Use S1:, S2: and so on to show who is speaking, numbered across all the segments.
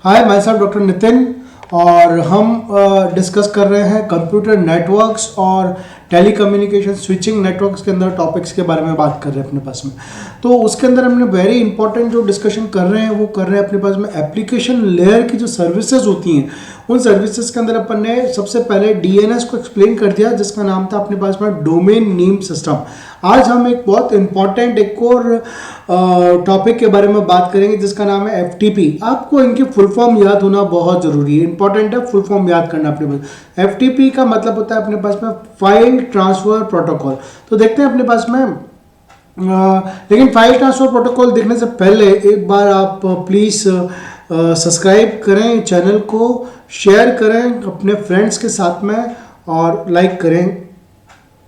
S1: Hi my self doctor Nitin और हम discuss कर रहे हैं कंप्यूटर नेटवर्क्स और टेलीकम्युनिकेशन स्विचिंग नेटवर्क्स के अंदर टॉपिक्स के बारे में बात कर रहे हैं अपने पास में। तो उसके अंदर हमने वेरी इंपॉर्टेंट जो डिस्कशन कर रहे हैं वो कर रहे हैं अपने पास में एप्लीकेशन लेयर की जो सर्विसेज होती हैं उन सर्विसेज के अंदर अपन ने सबसे पहले डीएनएस को एक्सप्लेन कर दिया जिसका नाम था अपने पास में डोमेन नेम सिस्टम। आज हम एक बहुत इंपॉर्टेंट एक और टॉपिक के बारे में बात करेंगे जिसका नाम है एफटीपी। आपको इनकी फुल फॉर्म याद होना बहुत जरूरी है, इंपॉर्टेंट है फुल फॉर्म याद करना अपने पास। एफटीपी का मतलब होता है अपने पास में फाइल ट्रांसफर प्रोटोकॉल। तो देखते हैं अपने पास में लेकिन फाइल ट्रांसफर प्रोटोकॉल देखने से पहले एक बार आप प्लीज़ सब्सक्राइब करें चैनल को, शेयर करें अपने फ्रेंड्स के साथ में और लाइक करें,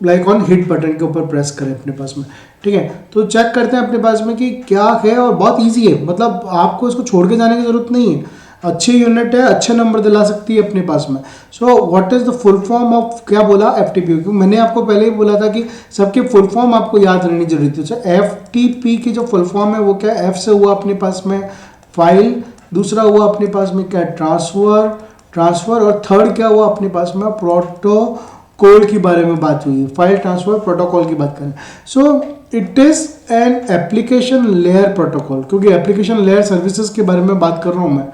S1: लाइक ऑन हिट बटन के ऊपर प्रेस करें अपने पास में। ठीक है, तो चेक करते हैं अपने पास में कि क्या है और बहुत इजी है, मतलब आपको इसको छोड़ के जाने की जरूरत नहीं है। अच्छी यूनिट है, अच्छे नंबर दिला सकती है अपने पास में। So what is the full form of, क्या बोला एफटीपी। मैंने आपको पहले ही बोला था कि सबकी फुल फॉर्म आपको याद रहनी जरूरी थी। एफटीपी की जो फुल फॉर्म है वो क्या, एफ से हुआ अपने पास में फाइल, दूसरा हुआ अपने पास में क्या ट्रांसफर और थर्ड क्या हुआ अपने पास में प्रोटोकॉल की बारे में बात हुई है। फाइल ट्रांसफर प्रोटोकॉल की बात करें so it is an application layer protocol, क्योंकि एप्लीकेशन लेयर सर्विसेज के बारे में बात कर रहा हूँ मैं,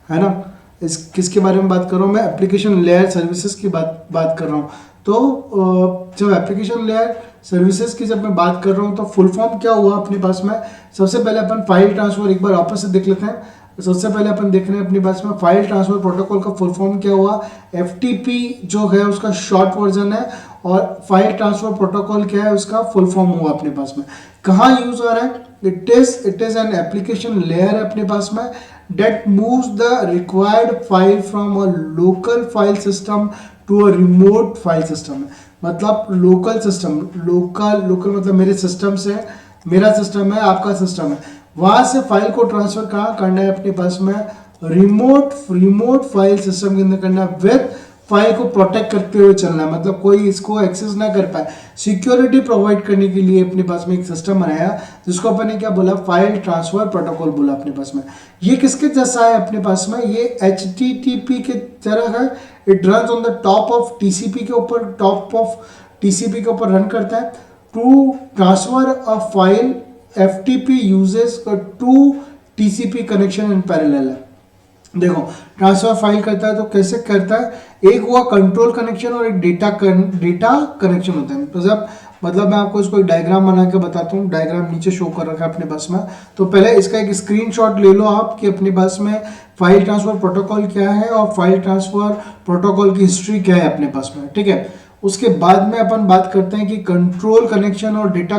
S1: है ना। इस किसके बारे में बात कर रहा हूँ मैं, एप्लीकेशन लेयर सर्विसेज की बात कर रहा हूँ। तो जब एप्लीकेशन लेयर सर्विसेज की जब मैं बात कर रहा हूँ तो फुल फॉर्म क्या हुआ अपने पास में। सबसे पहले अपन फाइल ट्रांसफर एक बार वापस से देख लेते हैं। सबसे पहले अपन देख रहे हैं अपने पास में फाइल ट्रांसफर प्रोटोकॉल का फुल फॉर्म क्या हुआ। एफटीपी जो है उसका शॉर्ट वर्जन है और फाइल ट्रांसफर प्रोटोकॉल क्या है उसका फुल फॉर्म हुआ अपने पास में। कहाँ यूज हो रहा है, it is an application layer अपने पास में that moves the required file from a local file system to a remote file system। मतलब लोकल सिस्टम, लोकल मतलब मेरे सिस्टम से, मेरा सिस्टम है आपका सिस्टम है, वहां से फाइल को ट्रांसफर कहाँ करना है अपने पास में, रिमोट फाइल सिस्टम के अंदर करना है विद फाइल को प्रोटेक्ट करते हुए चलना है, मतलब कोई इसको एक्सेस ना कर पाए। सिक्योरिटी प्रोवाइड करने के लिए अपने पास में एक सिस्टम बनाया जिसको अपन ने क्या बोला, फाइल ट्रांसफर प्रोटोकॉल बोला अपने पास में। ये किसके जैसा है अपने पास में, ये HTTP के तरह है। It runs on the top of TCP के ऊपर, टॉप ऑफ TCP के ऊपर रन करता है। To transfer a file FTP uses two TCP connection in parallel है। देखो ट्रांसफर फाइल करता है तो कैसे करता है, एक हुआ कंट्रोल कनेक्शन और एक डेटा कनेक्शन होता है। तो जब मतलब मैं आपको इसको एक डायग्राम बना के बताता हूँ, डायग्राम नीचे शो कर रखा है अपने पास में। तो पहले इसका एक स्क्रीनशॉट ले लो आप कि अपने पास में फाइल ट्रांसफर प्रोटोकॉल क्या है और फाइल ट्रांसफर प्रोटोकॉल की हिस्ट्री क्या है अपने पास में। ठीक है, उसके बाद में अपन बात करते हैं कि कंट्रोल कनेक्शन और डेटा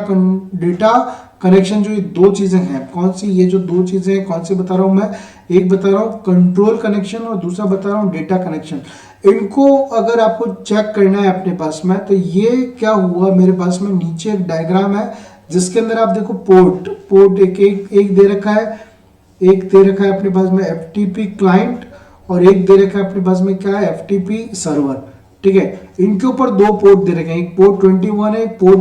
S1: कनेक्शन, जो ये दो चीजें हैं, कौन सी, ये जो दो चीजें हैं कौन सी बता रहा हूं मैं, एक बता रहा हूं कंट्रोल कनेक्शन और दूसरा बता रहा हूं डेटा कनेक्शन। इनको अगर आपको चेक करना है अपने पास में तो ये क्या हुआ, मेरे पास में नीचे एक डायग्राम है जिसके अंदर आप देखो पोर्ट एक दे रखा है, एक दे रखा है अपने पास में FTP क्लाइंट और एक दे रखा है अपने पास में क्या है, FTP सर्वर। ठीक है, इनके ऊपर दो पोर्ट दे रखे हैं, एक पोर्ट 21 है, एक पोर्ट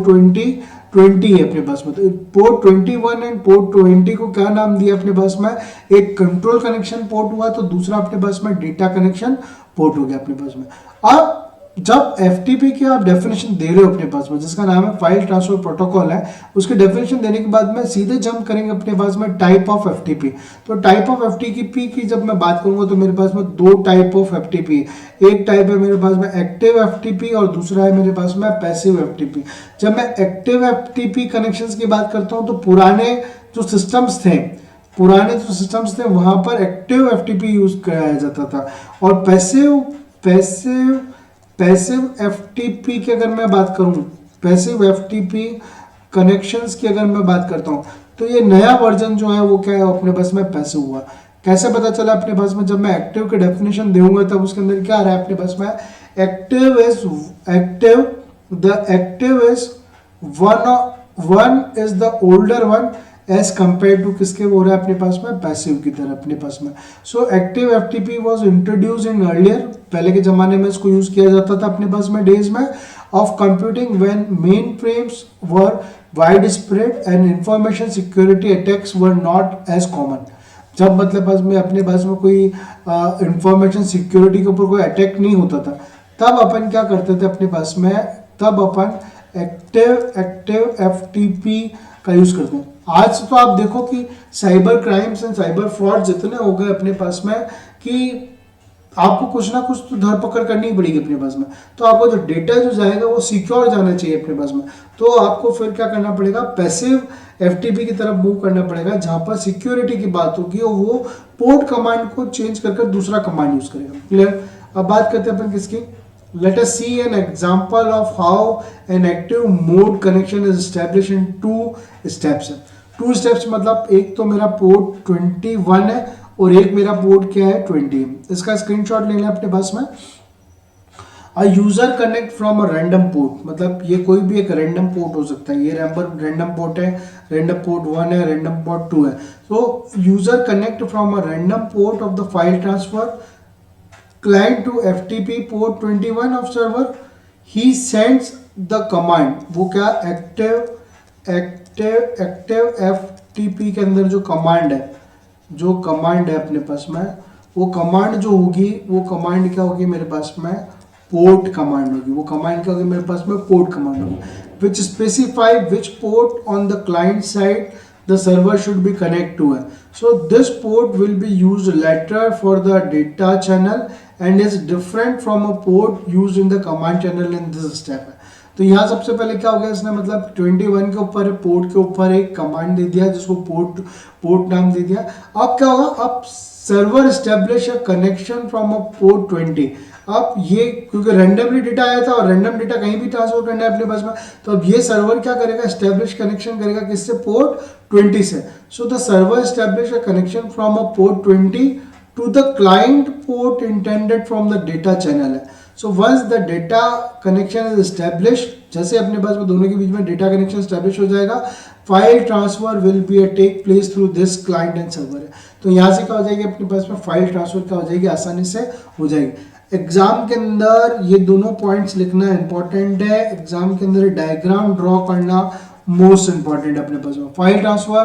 S1: 20 है अपने पास में। तो पोर्ट 21 एंड पोर्ट 20 को क्या नाम दिया अपने पास में, एक कंट्रोल कनेक्शन पोर्ट हुआ तो दूसरा अपने पास में डेटा कनेक्शन पोर्ट हो गया अपने पास में। अब जब FTP की आप डेफिनेशन दे रहे हो अपने पास में, जिसका नाम है फाइल ट्रांसफर प्रोटोकॉल है, उसके डेफिनेशन देने के बाद में सीधे जंप करेंगे अपने पास में टाइप ऑफ FTP। तो टाइप ऑफ FTP की जब मैं बात करूंगा तो मेरे पास में दो टाइप ऑफ FTP, एक टाइप है मेरे पास में एक्टिव FTP और दूसरा है मेरे पास में पैसिव FTP। जब मैं एक्टिव FTP कनेक्शंस की बात करता हूं तो पुराने जो सिस्टम्स थे वहां पर एक्टिव FTP यूज कराया जाता था, और पैसिव FTP की अगर मैं बात करूं, पैसिव FTP कनेक्शंस की अगर मैं बात करता हूं तो ये नया वर्जन जो है वो क्या है अपने पास में पैसिव हुआ। कैसे पता चला अपने पास में, जब मैं एक्टिव की डेफिनेशन दूंगा तब उसके अंदर क्या आ रहा है अपने पास में, active is one is the older one as compare to किसके हो रहा है अपने पास में, पैसिव की तरह अपने पास में। So active FTP was introduce in earlier, पहले के जमाने में इसको यूज किया जाता था अपने पास में डेज में of computing when mainframes were widespread and information security attacks were not as common. जब मतलब पास में अपने पास में कोई इंफॉर्मेशन सिक्योरिटी के ऊपर कोई अटैक नहीं होता था, तब अपन क्या करते थे अपने पास में, तब अपन एक्टिव एफटीपी का यूज़ करते हैं। आज तो आप देखो कि cyber crimes and cyber fraud इतने हो गए अपने पास में कि आपको कुछ ना कुछ तो धरपकड़ करनी ही पड़ेगी अपने पास में। तो आपको जो डेटा जो जाएगा वो सिक्योर जाना चाहिए अपने पास में। तो आपको फिर क्या करना पड़ेगा, पैसिव एफटीपी की तरफ मूव करना पड़ेगा, जहां पर सिक्योरिटी की बात होगी और वो पोर्ट कमांड को चेंज कर दूसरा कमांड यूज करेगा। क्लियर। अब बात करते हैं अपन किसकी, let us see an example of how an active mode connection is established in 2 steps। 2 steps मतलब एक तो मेरा पोर्ट 21 है और एक मेरा पोर्ट क्या है 20 है। इसका स्क्रीनशॉट ले लें अपने पास में। A user connect from a random port, मतलब ये कोई भी एक रैंडम पोर्ट हो सकता है। ये रैंडम पोर्ट है, रैंडम पोर्ट 1 है, रैंडम पोर्ट 2 है। तो user connect from a random port of the file transfer client to FTP port 21 of server, he sends the command। वो क्या, एक्टिव FTP के अंदर जो कमांड है अपने पास में, वो कमांड जो होगी, वो कमांड क्या होगी मेरे पास में, पोर्ट कमांड होगी। वो कमांड क्या होगी मेरे पास में, पोर्ट कमांड होगी, which specify which port on the client side the server should be connect to है। So this port will be used later for the data channel and is different from a port used in the command channel in this step है। तो यहाँ सबसे पहले क्या हो गया, इसने मतलब 21 के ऊपर पोर्ट के ऊपर एक कमांड दे दिया जिसको पोर्ट नाम दे दिया। अब क्या होगा, अब server establish a connection from a port 20। अब ये क्योंकि रैंडमली डेटा आया था और रैंडम डेटा कहीं भी ट्रांसफर करना है अपने पास में, तो अब ये सर्वर क्या करेगा, एस्टेब्लिश कनेक्शन करेगा किससे, पोर्ट 20 से। So the server establish a connection from a port 20 to the client port intended from the data channel है। So once the data connection is establish, जैसे अपने पास में दोनों के बीच में डेटा कनेक्शन एस्टेब्लिश हो जाएगा, file transfer will be take place through this client and server है। तो यहाँ से क्या हो जाएगी अपने पास में, फाइल ट्रांसफर क्या हो जाएगी, आसानी से हो जाएगी। एग्जाम के अंदर ये दोनों पॉइंट्स लिखना इंपॉर्टेंट है। एग्जाम के अंदर डायग्राम ड्रॉ करना मोस्ट इंपॉर्टेंट है अपने पास में। फाइल ट्रांसफर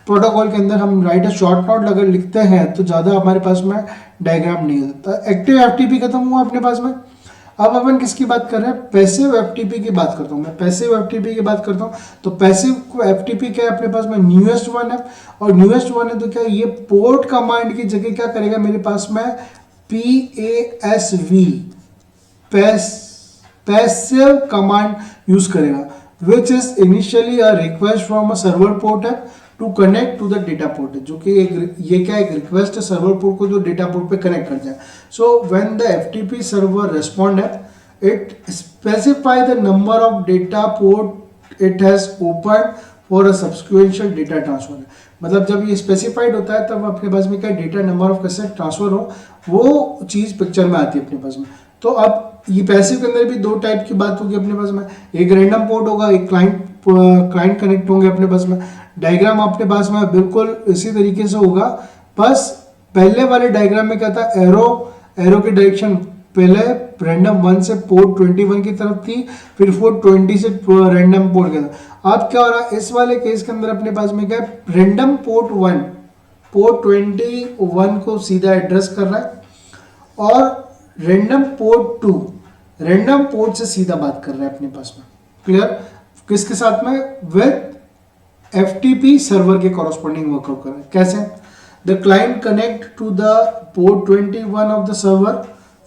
S1: प्रोटोकॉल के अंदर हम राइट अ शॉर्ट नोट अगर लिखते हैं तो ज़्यादा हमारे पास में डायग्राम नहीं होता। एक्टिव एफटीपी खत्म हुआ अपने पास में। अब अपन किसकी बात कर रहे हैं, पैसिव एफटीपी की बात करता हूँ मैं। पैसिव एफटीपी की बात करता हूँ तो पैसिव एफटीपी क्या है अपने पास में, न्यूएस्ट वन है। और न्यूएस्ट वन है तो क्या, ये पोर्ट कमांड की जगह क्या करेगा मेरे पास में, PASV पैसिव कमांड यूज करेगा, which is initially a request from a server port है to connect to the data port है, जो कि ये क्या एक रिक्वेस्ट है सर्वर पोर्ट को जो डेटा पोर्ट पे कनेक्ट कर जाए। So when the FTP server respond है, it specify the number of data port it has open for a subsequential data transfer. मतलब जब ये स्पेसिफाइड होता है तब अपने पास में क्या डेटा नंबर ऑफ कैसे ट्रांसफर हो, वो चीज़ पिक्चर में आती है अपने पास में। तो अब ये पैसिव के अंदर भी दो टाइप की बात होगी अपने पास में, एक रैंडम पोर्ट होगा, एक क्लाइंट कनेक्ट होंगे अपने पास में। डायग्राम अपने पास में बिल्कुल इसी तरीके से होगा, बस पहले वाले डायग्राम में क्या था, एरो की डायरेक्शन पहले रैंडम 1 से पोर्ट 21 की तरफ थी, फिर पोर्ट 20 से रैंडम पोर्ट के था। अब क्या हो रहा है इस वाले केस के अंदर अपने पास में क्या है, रैंडम पोर्ट 1 पोर्ट 21 को सीधा एड्रेस कर रहा है और रैंडम पोर्ट 2 रैंडम पोर्ट से सीधा बात कर रहा है अपने पास में। क्लियर, किसके साथ में, विद FTP सर्वर के कॉरस्पॉन्डिंग वर्कआउट कर रहा है। कैसे, the client connect to the port 21 of the server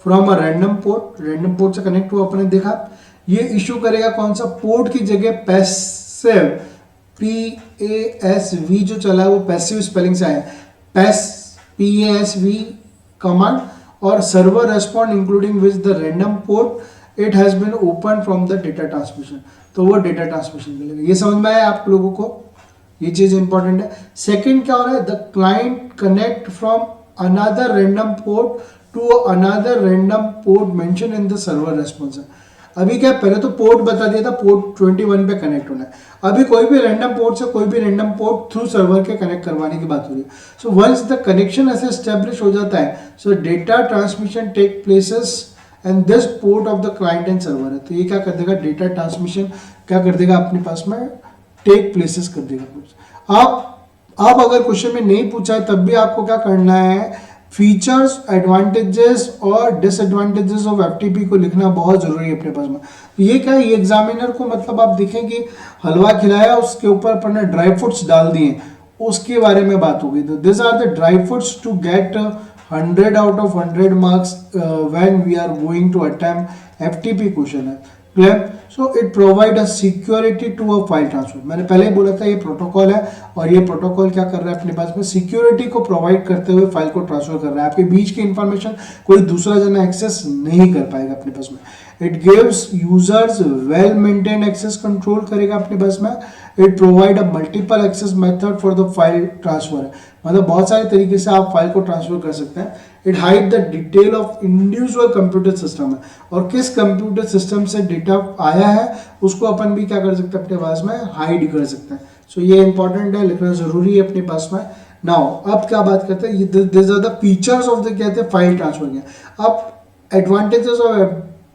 S1: from a random port से कनेक्ट हुआ, अपने देखा। ये इशू करेगा कौन सा, पोर्ट की जगह पैसिव PASV जो चला है वो पैसिव स्पेलिंग से आया, PASV कमांड, और server respond including which the random port it has been open from the data transmission. तो वो डेटा ट्रांसमिशन मिलेगा। ये समझ में आया आप लोगों को, ये चीज इंपॉर्टेंट है। सेकंड क्या हो रहा है, the client connect from another random port to another random port mention in the server response. अभी क्या, पहले तो पोर्ट बता दिया था, पोर्ट 21 पे कनेक्ट होना है। अभी कोई भी रैंडम पोर्ट से कोई भी रैंडम पोर्ट थ्रू सर्वर के कनेक्ट करवाने की बात हो रही है। सो वंस द कनेक्शन ऐसे एस्टेब्लिश हो जाता है, so data transmission take places and this port of the client and server है। तो ये क्या कर देगा, डेटा ट्रांसमिशन क्या कर देगा अपने पास में, टेक प्लेसेस कर देगा। अब अब अगर क्वेश्चन में नहीं पूछा है तब भी आपको क्या करना है, फीचर्स, एडवांटेजेस और डिसएडवांटेजेस ऑफ एफटीपी को लिखना बहुत जरूरी है अपने पास में। तो ये क्या है, ये एग्जामिनर को मतलब आप देखें कि हलवा खिलाया, उसके ऊपर अपन ने ड्राई फ्रूट्स डाल दिए, उसके बारे में बात होगी। तो this are the dry fruits to get 100 out of 100 marks when we are going to attempt FTP question है। Clear? So it provide a security to a file transfer. मैंने पहले ही बोला था ये प्रोटोकॉल है, और ये प्रोटोकॉल क्या कर रहा है अपने पास में, सिक्योरिटी को प्रोवाइड करते हुए फाइल को ट्रांसफर कर रहा है। आपके बीच की इंफॉर्मेशन कोई दूसरा जना एक्सेस नहीं कर पाएगा अपने पास में। It gives users well maintained access control करेगा अपने पास में। It provide a multiple access method for the file transfer, मतलब बहुत सारे तरीके से आप फाइल को ट्रांसफर कर सकते हैं। It hide the detail of individual computer system है, और किस कंप्यूटर सिस्टम से डेटा आया है उसको अपन भी क्या कर सकते हैं अपने पास में, हाइड कर सकते हैं। सो ये इंपॉर्टेंट है, लिखना जरूरी है अपने पास में। नाउ अब क्या बात करते हैं, this are the features of the कहते हैं फाइल ट्रांसफर के। अब एडवांटेजेस ऑफ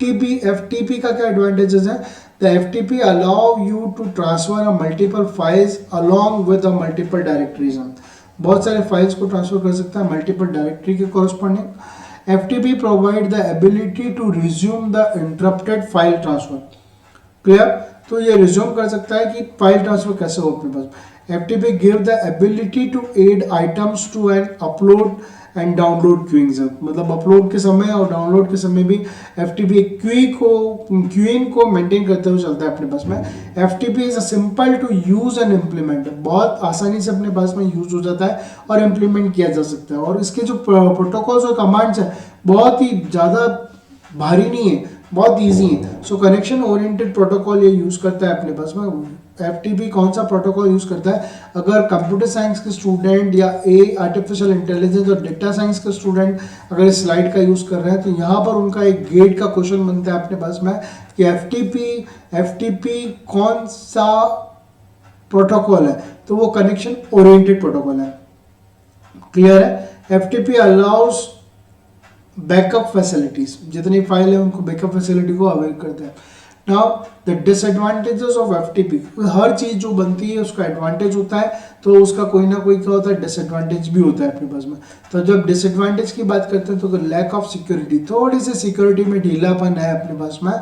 S1: एफटीपी का क्या एडवांटेजेस है, the FTP allow you to transfer a multiple files along with a multiple directories. बहुत सारे फाइल्स को ट्रांसफर कर सकता है मल्टीपल डायरेक्टरी के corresponding. FTP provide the ability to resume the interrupted file transfer. Clear? तो ये रिज्यूम कर सकता है कि फाइल ट्रांसफर कैसे हो अपने पास। FTP give the ability to add items to an upload and download queuing, मतलब अपलोड के समय और डाउनलोड के समय भी एफटीपी क्यूइंग को मेंटेन करते हुए चलता है अपने पास में। FTP is a simple to use and implement, बहुत आसानी से अपने पास में यूज हो जाता है और इम्प्लीमेंट किया जा सकता है। और इसके जो प्रोटोकॉल्स और कमांड्स है बहुत ही ज़्यादा भारी नहीं है, बहुत इजी है। सो कनेक्शन ओरिएंटेड प्रोटोकॉल ये यूज़ करता है अपने पास में। एफटीपी कौन सा प्रोटोकॉल यूज़ करता है, अगर कंप्यूटर साइंस के स्टूडेंट या आर्टिफिशियल इंटेलिजेंस और डेटा साइंस के स्टूडेंट अगर इस स्लाइड का यूज़ कर रहे हैं तो यहाँ पर उनका एक गेट का क्वेश्चन बनता है अपने पास में कि एफटीपी कौन सा प्रोटोकॉल है, तो वो कनेक्शन ओरिएंटेड प्रोटोकॉल है। क्लियर है? एफटीपी अलाउज बैकअप फैसिलिटीज, जितनी फाइल है उनको बैकअप फैसिलिटी को अवेल करते हैं। Now the disadvantages of FTP, हर चीज जो बनती है उसका एडवांटेज होता है तो उसका कोई ना कोई क्या होता है, डिसएडवांटेज भी होता है अपने पास में। तो जब डिसएडवांटेज की बात करते हैं तो लैक ऑफ सिक्योरिटी, थोड़ी सी सिक्योरिटी में ढीलापन है अपने पास में।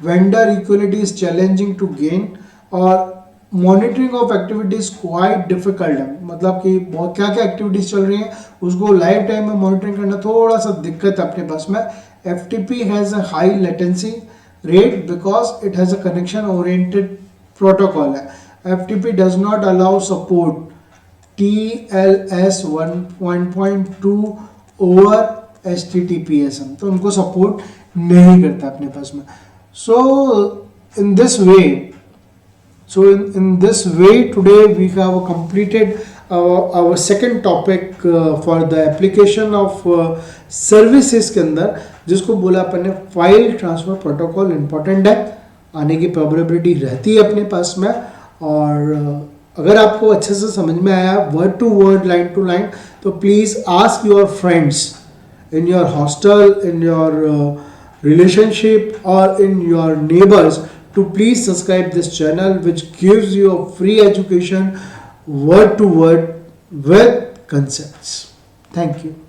S1: Vendor equality is challenging to gain, और monitoring of activities quite difficult है, मतलब कि बहुत क्या क्या एक्टिविटीज चल रही हैं उसको लाइव टाइम में मॉनिटरिंग करना थोड़ा सा दिक्कत है अपने पास में। FTP has a high latency rate because it has a connection oriented protocol है। FTP does not allow support TLS 1.2 over HTTPS, तो उनको सपोर्ट नहीं करता अपने पास में। So in this way So in this way today we have completed our second topic for the application of services के अंदर, जिसको बोला अपन ने फाइल ट्रांसफर प्रोटोकॉल इम्पोर्टेंट है, आने की प्रोबेबिलिटी रहती है अपने पास में। और अगर आपको अच्छे से समझ में आया word to word line to line तो please ask your friends in your hostel, in your relationship or in your neighbors to please subscribe this channel which gives you a free education word to word with concepts. Thank you.